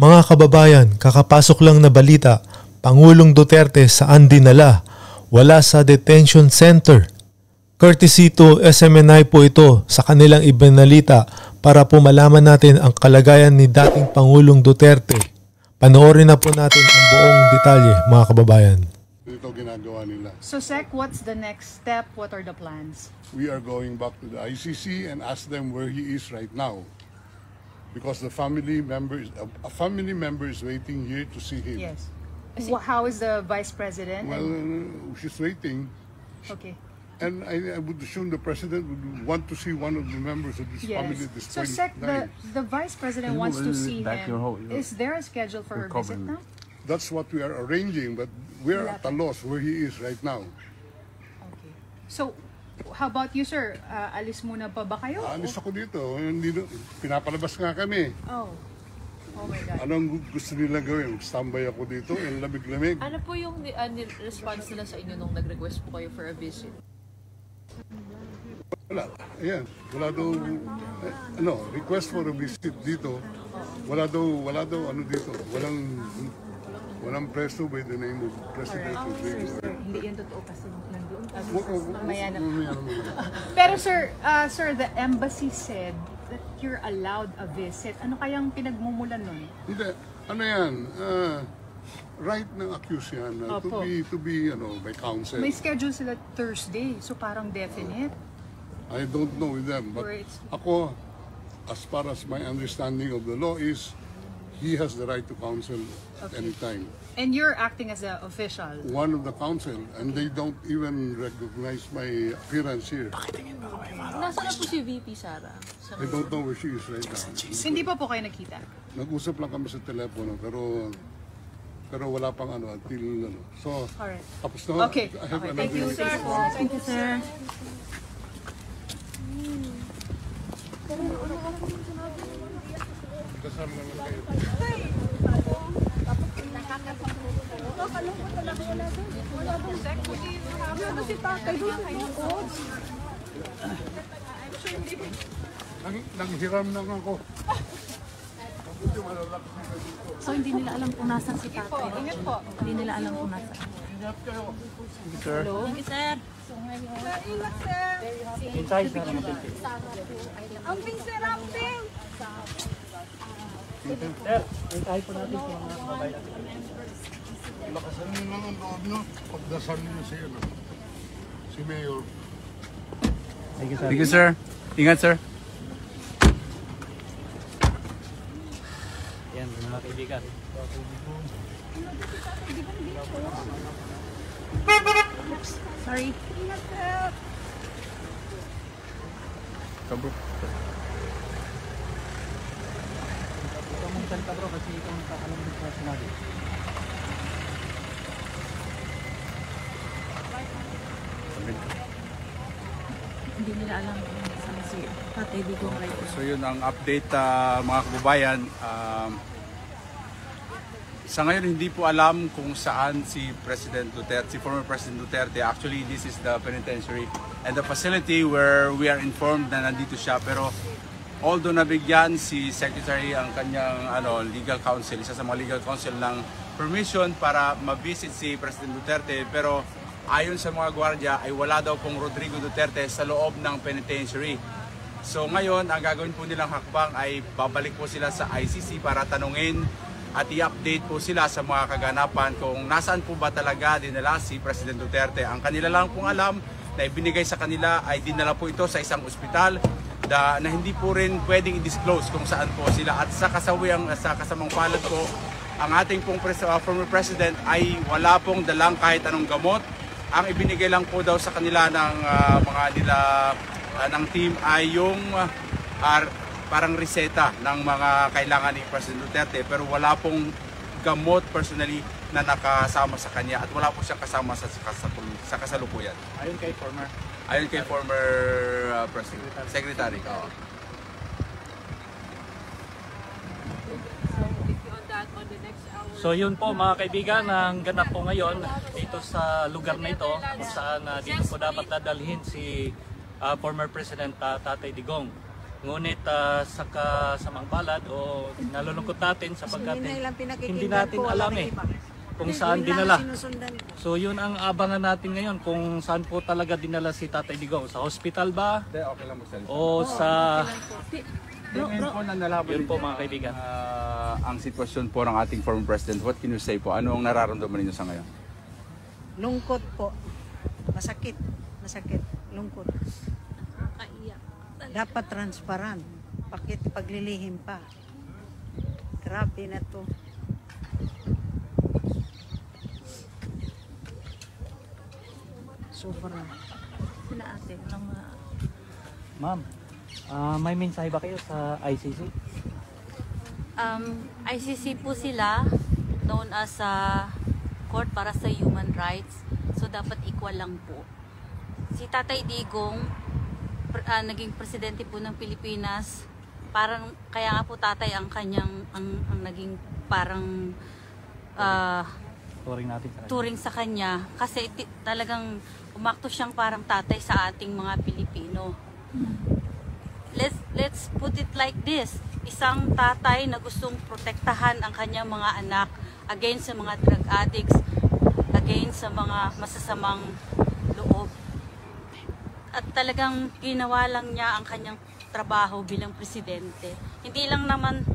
Mga kababayan, kakapasok lang na balita, Pangulong Duterte saan dinala? Wala sa detention center. Courtesy to SMNI po ito sa kanilang ibinalita para po malaman natin ang kalagayan ni dating Pangulong Duterte. Panoorin na po natin ang buong detalye, mga kababayan. Ito ginagawa nila. So Sec, what's the next step? What are the plans? We are going back to the ICC and ask them where he is right now. Because the family member is, a family member is waiting here to see him. Yes. How is the Vice President? Well, she's waiting. Okay. And I would assume the President would want to see one of the members of this family at this So point Sec, in time. the Vice President wants to see him. Is there a schedule for her visit now? That's what we are arranging, but we're at a loss where he is right now. Okay. So, how about you, sir? Alis muna pa ba kayo? Alis ako dito. Hindi, pinapalabas nga kami. Oh my God. Anong gusto nila gawin? Standby ako dito, yung lamig-lamig. Ano po yung response nila sa inyo nung nag-request po kayo for a visit? Wala. Ayan. Wala daw, request for a visit dito. Wala daw, ano dito. Walang preso by the name of President Rodrigo. Hindi yan totoo kasi nandoon. Mamaya naman. Pero sir, the embassy said that you're allowed a visit. Ano kayang pinagmumulan nun? Hindi. Ano yan? Right ng accused yan. To be, by counsel. May schedule sila Thursday, so parang definite. I don't know with them. But ako, as far as my understanding of the law is, he has the right to counsel at any time. And you're acting as an official? One of the counsel, and they don't even recognize my appearance here. Nasaan na po si VP Sara? I don't know where she is right now. Hindi pa po kayo nakita? Nag-usap lang kami sa telepono, pero wala pang until So, alright. Tapos na. Okay. Thank you, sir. Thank you, sir. Kasama naman kayo. Nanghiram lang ako. So hindi nila alam kung nasan si tatay. Hindi nila alam kung nasan. Hello? Thank you, sir. Ingat, sir. Amping, sir, amping. Sir, tayo po natin sa mga kababayan. Lakasan nyo lang ang loob nyo. Pagdasal nyo siya. Si Mayor. Thank you, sir. Ingat, sir. Yan, mga kaibigan. Sorry. Ingat, sir. Kabro. Salita bro kasi ikaw nakakalam din sa sinabi. Hindi nila alam kung nasan si Tatay Digong right now. So yun ang update mga kababayan. Sa ngayon hindi po alam kung saan si President Duterte, si former President Duterte. Actually this is the penitentiary and the facility where we are informed na nandito siya, pero although nabigyan si Secretary ang kanyang legal counsel, isa sa mga legal counsel ng permission para ma-visit si President Duterte, pero ayon sa mga gwardiya ay wala daw pong Rodrigo Duterte sa loob ng penitentiary. So ngayon, ang gagawin po nilang hakbang ay babalik po sila sa ICC para tanungin at i-update po sila sa mga kaganapan kung nasaan po ba talaga dinala si President Duterte. Ang kanila lang pong alam na ibinigay sa kanila ay dinala po ito sa isang ospital na hindi po rin pwedeng i-disclose kung saan po sila. At sa kasamang palad po, ang ating pong former president ay wala pong dalang kahit anong gamot. Ang ibinigay lang po daw sa kanila ng ng team ay yung parang reseta ng mga kailangan ni President Duterte, pero wala pong gamot personally na nakasama sa kanya at wala po siyang kasama sa kasalukuyan. Ayon kay former President Secretary. So yun po mga kaibigan, ang ganap po ngayon dito sa lugar na ito kung saan dito po dapat dadalhin si former President Tatay Digong. Ngunit sa kasamang palad o nalulungkot natin sapagkat hindi natin alam kung saan dinala. So yun ang abangan natin ngayon, kung saan po talaga dinala si Tatay Digong. Sa hospital ba? Okay lang mo, O sa... Ngayon po na nalaman Yun po mga kaibigan. ang sitwasyon po ng ating former president. What can you say po? Ano ang nararamdaman ninyo sa ngayon? Lungkot po. Masakit. Masakit. Lungkot. Dapat transparent. Bakit paglilihim pa? Grabe na to. Sobra. Sila ate, walang Ma'am, may mensahe ba kayo sa ICC? ICC po sila, known as Court para sa Human Rights. So dapat equal lang po. Si Tatay Digong, naging presidente po ng Pilipinas. Parang kaya nga po tatay ang kanyang ang naging parang turing sa kanya kasi talagang umakto siyang parang tatay sa ating mga Pilipino. Let's put it like this. Isang tatay na gustong protektahan ang kanyang mga anak against sa mga drug addicts, against sa mga masasamang loob. At talagang ginawa lang niya ang kanyang trabaho bilang presidente. Hindi lang naman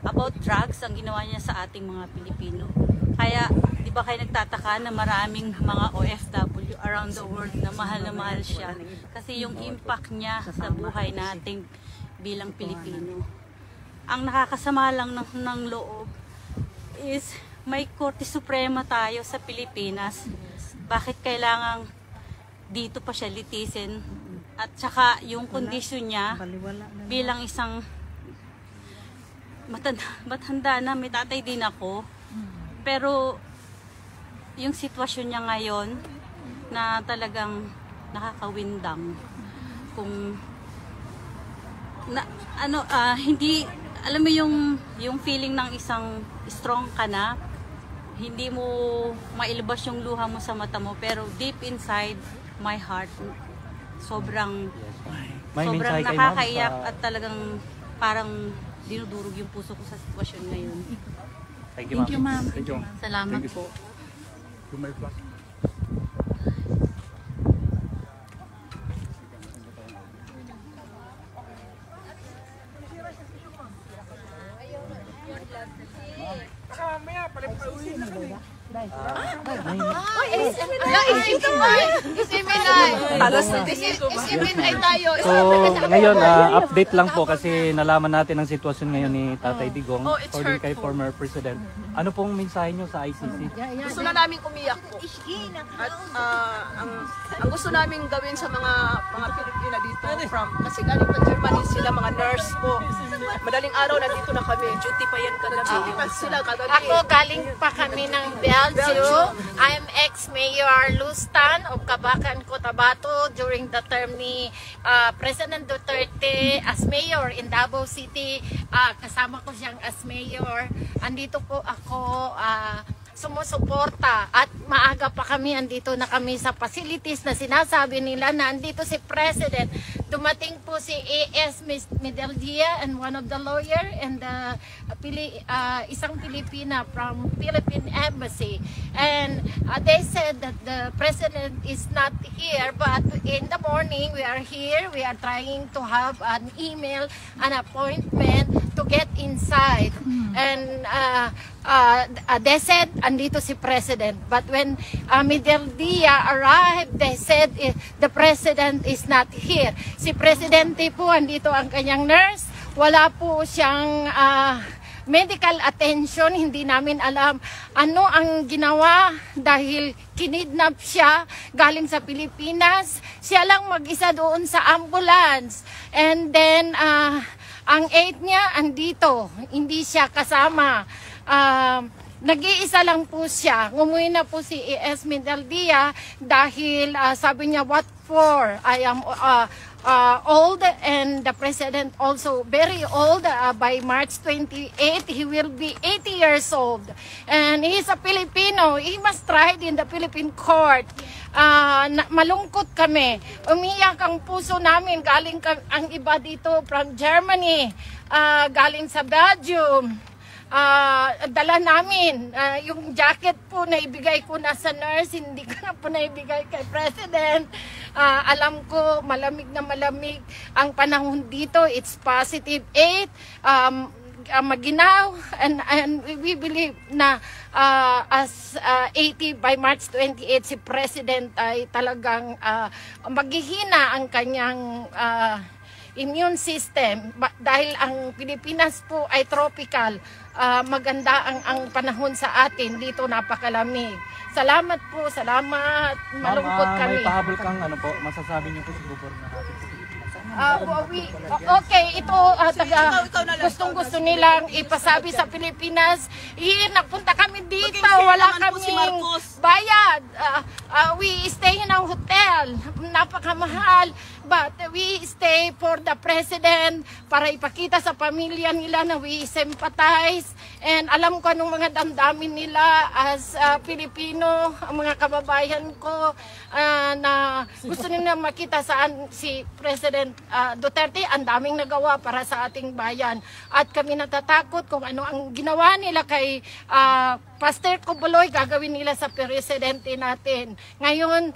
about drugs ang ginawa niya sa ating mga Pilipino. Kaya, di ba kayo nagtataka na maraming mga OFW around the world na mahal siya? Kasi yung impact niya sa buhay nating bilang Pilipino. Ang nakakasama lang ng loob is may Korte Suprema tayo sa Pilipinas. Bakit kailangang dito pa siya litisin? At saka yung kondisyon niya bilang isang matanda na, may tatay din ako. Pero yung sitwasyon niya ngayon na talagang nakakawindang, kung hindi alam mo yung feeling ng isang strong ka na, hindi mo mailabas yung luha mo sa mata mo, pero deep inside my heart sobrang nakakaiyak at talagang parang dinudurog yung puso ko sa sitwasyon ngayon. Thank you, ma'am. Salamat po. So ngayon, update lang po kasi nalaman natin ang sitwasyon ngayon ni Tatay Digong according kay former President. Ano pong mensahe nyo sa ICC? Gusto na namin umiyak po. At ang gusto namin gawin sa mga Pilipina dito kasi galing pa Germany sila, mga nurse po. Madaling araw nandito na kami. Duty pa yan kagabi. Duty pa sila kagabi. Ako galing pa kami ng Belgium. I'm ex-Mayor Lustan of Cabacan, Cotabato during the term ni President Duterte as mayor in Davao City. Kasama ko siyang as mayor. Andito po ako sumusuporta at maaga pa kami, andito na kami sa facilities na sinasabi nila na andito si President. Dumating po si A.S. Medeldia and one of the lawyer and isang Pilipina from Philippine Embassy, and they said that the President is not here, but in the morning we are here, we are trying to have an email, an appointment to get inside, and they said andito si President, but when Medeldia arrived, they said the President is not here. Si Presidente po, andito ang kanyang nurse, wala po siyang medical attention, hindi namin alam ano ang ginawa dahil kinidnap siya galing sa Pilipinas. Siya lang mag-isa doon sa ambulance, and then ang aide niya andito, hindi siya kasama. Nag-iisa lang po siya. Umuwi na po si A.S. Medeldia dahil sabi niya, what for? I am old and the President also very old. By March 28, he will be 80 years old. And he's a Filipino. He must tried in the Philippine court. malungkot kami. Umiyak ang puso namin. Galing ang iba dito from Germany, galing sa Belgium. Dala namin yung jacket po na ibigay ko na sa nurse, hindi ko na po na ibigay kay President. Alam ko malamig na malamig ang panahon dito. It's +8, maginaw, and we believe na as 80 by March 28 si President ay talagang maghihina ang kanyang immune system dahil ang Pilipinas po ay tropical. Maganda ang panahon sa atin dito, napakalamig. Salamat po, salamat. Malungkot kami. May pahabol kang ano po, masasabi niyo po sa gobyerno natin sa Pilipinas. Okay, ito gustong-gusto nilang ipasabi sa Pilipinas. Napunta kami dito, wala kaming bayad. We stay in a hotel, napakamahal. But we stay for the President para ipakita sa pamilya nila na we sympathize. And alam ko anong mga damdamin nila as Pilipino, ang mga kababayan ko na gusto nila makita saan si President Duterte. Ang daming nagawa para sa ating bayan. At kami natatakot kung ano ang ginawa nila kay Pastor Qubuloy, gagawin nila sa presidente natin. Ngayon,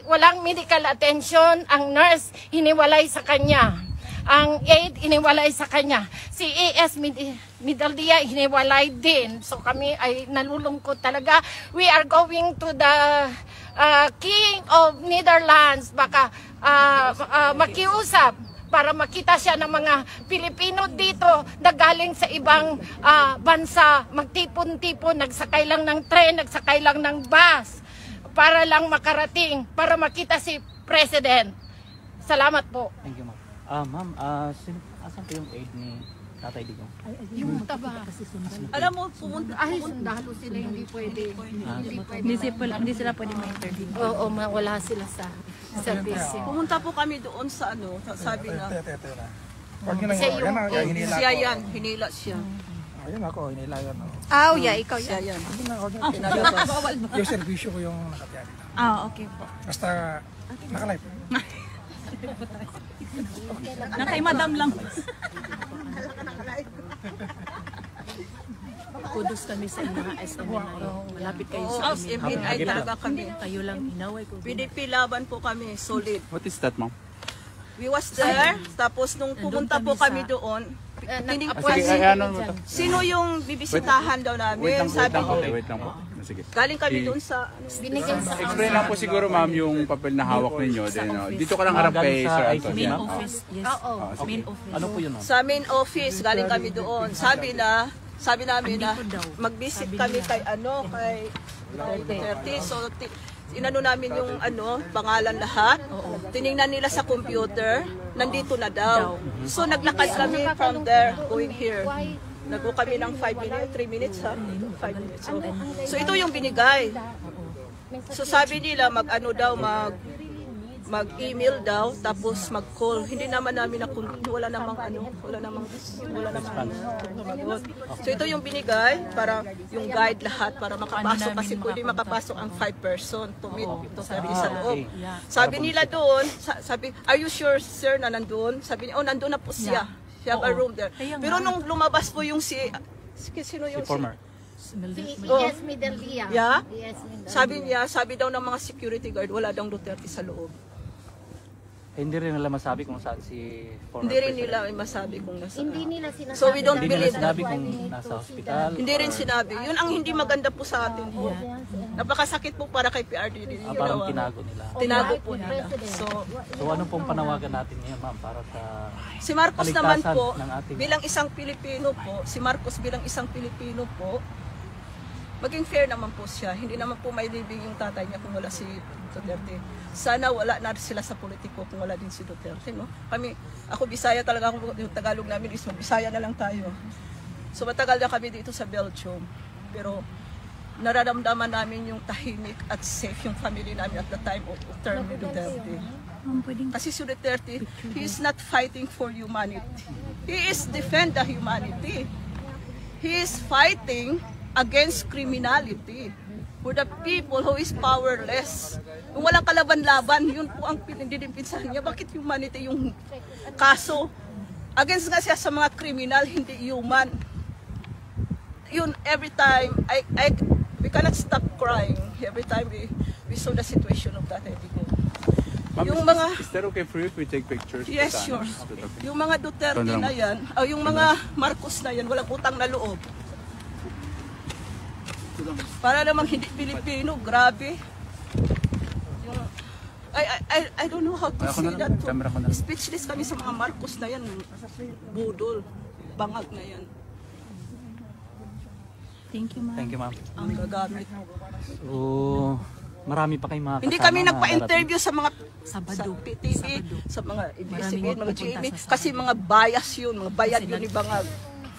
walang medical attention. Ang nurse, hiniwalay sa kanya. Ang aide, hiniwalay sa kanya. Si A.S. Midaldia, hiniwalay din. So kami ay nalulungkot talaga. We are going to the King of Netherlands. Baka makiusap para makita siya ng mga Pilipino dito na galing sa ibang bansa, magtipon-tipon, nagsakay lang ng tren, nagsakay lang ng bus, para lang makarating, para makita si President. Salamat po. Thank you, ma'am. Ma'am, asan po yung aid ni Tatay Digong? Yung taba. Alam mo, pumunta. Ay, sundalo sila, hindi pwede. Hindi sila pwede ma-interview. Oo, wala sila sa service. Pumunta po kami doon sa ano, sabi na. Siya yan, hinila siya. Ayun ako, hinila yan. Yeah, ikaw Siya yan. Yung servisyo ko yung nakatiyari. Okay po. Basta nakalive. Nakay madam lang. Kudos kami sa mga SMNI. Malapit kayo sa amin. SMNI talaga kami. Kayo lang inaway ko. PDP laban po kami, solid. What is that, ma'am? We was there, tapos nung pumunta po kami doon, sino yung bibisitahan daw namin? Wait lang po. Sige. Galing kami doon sa... Explain lang po siguro, ma'am, yung papel na hawak ninyo. Dito ka lang harap kay Sir Anton. Main office, yes. Main office. Ano po yun, ma'am? Sa main office, galing kami doon. Sabi namin na mag-visit kami kay Duterte. So, inano namin yung pangalan lahat. Tiningnan nila sa computer, nandito na daw. So, naglakad kami from there, going here. Nagpo kami ng 5 minutes, 3 minutes ha? 5 minutes. So ito yung binigay. So sabi nila mag-email daw, tapos mag-call. Hindi naman namin wala namang So ito yung binigay para yung guide lahat para makapasok kasi pwede makapasok ang 5 person to meet to sa loob. Sabi nila doon, sabi, are you sure sir na nandoon? Sabi niya, nandun na po siya. She have a room there. Pero nung lumabas po yung sino yung former? Yes, Midaldia. Yeah? Sabi daw ng mga security guard, wala daw Duterte sa loob. Hindi rin nila masabi kung saan si former Hindi rin nila masabi kung nasa. Hindi nila sinasabi. So we don't Hindi nila believe sinabi kung nasa hospital. Hindi rin sinabi. Yun ang hindi maganda po sa atin po. Napakasakit po para kay PRD. Parang tinago nila. Tinago po nila. So ano pong panawagan natin ngayon, ma'am, para sa si Marcos naman po, ng ating... bilang isang Pilipino po, maging fair naman po siya. Hindi naman po may libing yung tatay niya kung wala si Duterte. Sana wala na sila sa politiko kung wala din si Duterte, no? Ako Bisaya talaga, yung Tagalog namin is Bisaya na lang tayo. So matagal na kami dito sa Belgium. Pero nararamdaman namin yung tahimik at safe yung family namin at the time of term ni Duterte. Kasi si Duterte, he is not fighting for humanity. He is defend the humanity. He is fighting against criminality. for the people who is powerless. Kung walang kalaban-laban, yun po ang pinindidimpisahan niya. Bakit humanity yung kaso? Against nga siya sa mga kriminal, hindi human. Yun, every time, we cannot stop crying. Every time we saw the situation of that Edigo. Yung mga, is that okay for you if we take pictures? yes, sure. Yung mga Duterte na yan, yung mga Marcos na yan, walang utang na loob. Para namang hindi Pilipino, grabe. I don't know how to say that. Speechless kami sa mga Marcos na yan. Budol, bangag na yan. Thank you, ma'am. Thank you, ma'am. Ang gagamit. So, marami pa kayong mga Hindi kasama kami na nagpa-interview sa mga Sabado. sa PTV, Sabado. sa mga ABS-CBN, mga pupunta GMA, sa Sabado. kasi mga bias yun, mga bayad yun ni Bangag.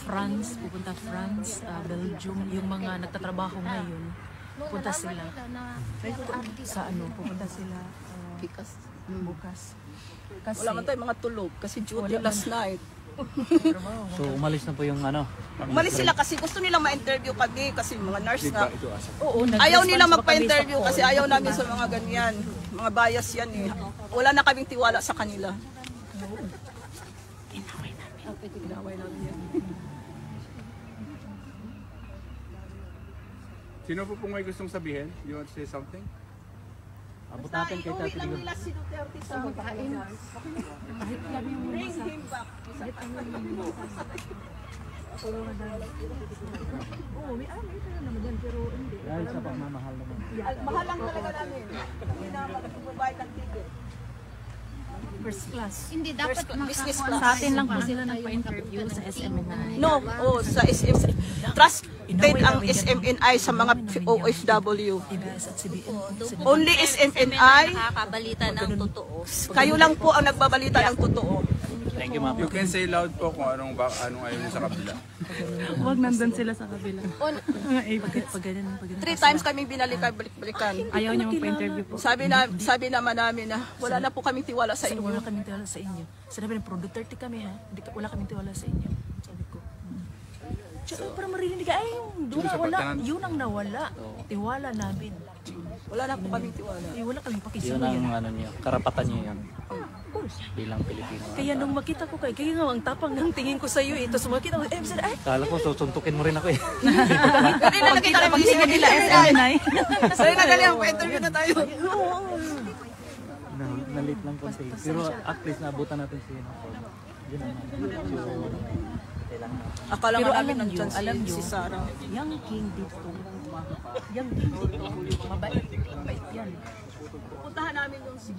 France, pupunta France, Belgium, yung mga nagtatrabaho ngayon, pupunta sila. Sa ano, pupunta sila bukas. Kasi, Wala man tayong mga tulog kasi duty last night. So, umalis na po yung ano. Umalis sila kasi gusto nilang ma-interview kami kasi mga nurse nga. oo, Ayaw nila nag-response pa kami sa magpa-interview kasi call. ayaw namin sa mga ganyan. Mga bias yan eh. Wala na kaming tiwala sa kanila. Inaway namin yan. Sino po may gustong sabihin? You want to say something? Abot natin kay Uwi Tati lang Digong. nila si Duterte sa pagkain. Bring him back. Dahil sa pagmamahal naman. Mahal lang talaga namin. Hindi na magbabayad ng ticket. First class. Hindi dapat Business makakuha. Sa atin lang po sila nagpa-interview sa SMNI. No, sa SM. Trusted ang SMNI sa mga OFW. ABS at CBN. Only SMNI. Nakakabalita ng totoo. Kayo lang po ang nagbabalita ng totoo. Thank you, ma'am. You can say loud po kung anong ayaw niyo sa kabila. Huwag nandun sila sa kabila. Pag ganyan. 3 times kami balik-balikan. Ayaw niyo magpa-interview po. Sabi naman namin na wala na po kaming tiwala sa inyo. Wala kaming tiwala sa inyo. Sinabi ng Pro Duterte kami ha. Wala kaming tiwala sa inyo. Sabi ko. Tsaka para marinig ay wala. Yun ang nawala. Tiwala namin. Wala na po kaming tiwala. Wala kaming Yun pakisuyo ang yan. ano niyo, karapatan niyo yan. Bilang Pilipino. Kaya nung makita ko kaya nga ang tapang ng tingin ko sa iyo eh. Tapos makita ko, said, ay, Kala ko susuntukin mo rin ako eh. Hindi na nakita namin magsiga nila SMNI. Sorry na dali, interview na tayo. Nalit lang po siya. Pero at least naabutan natin siya. Yun ang Akala Pero nga alam namin niyo, nandyan si Sarah. Young King dito. Young King dito. Mabait. Mabait yan. Puntahan namin yung si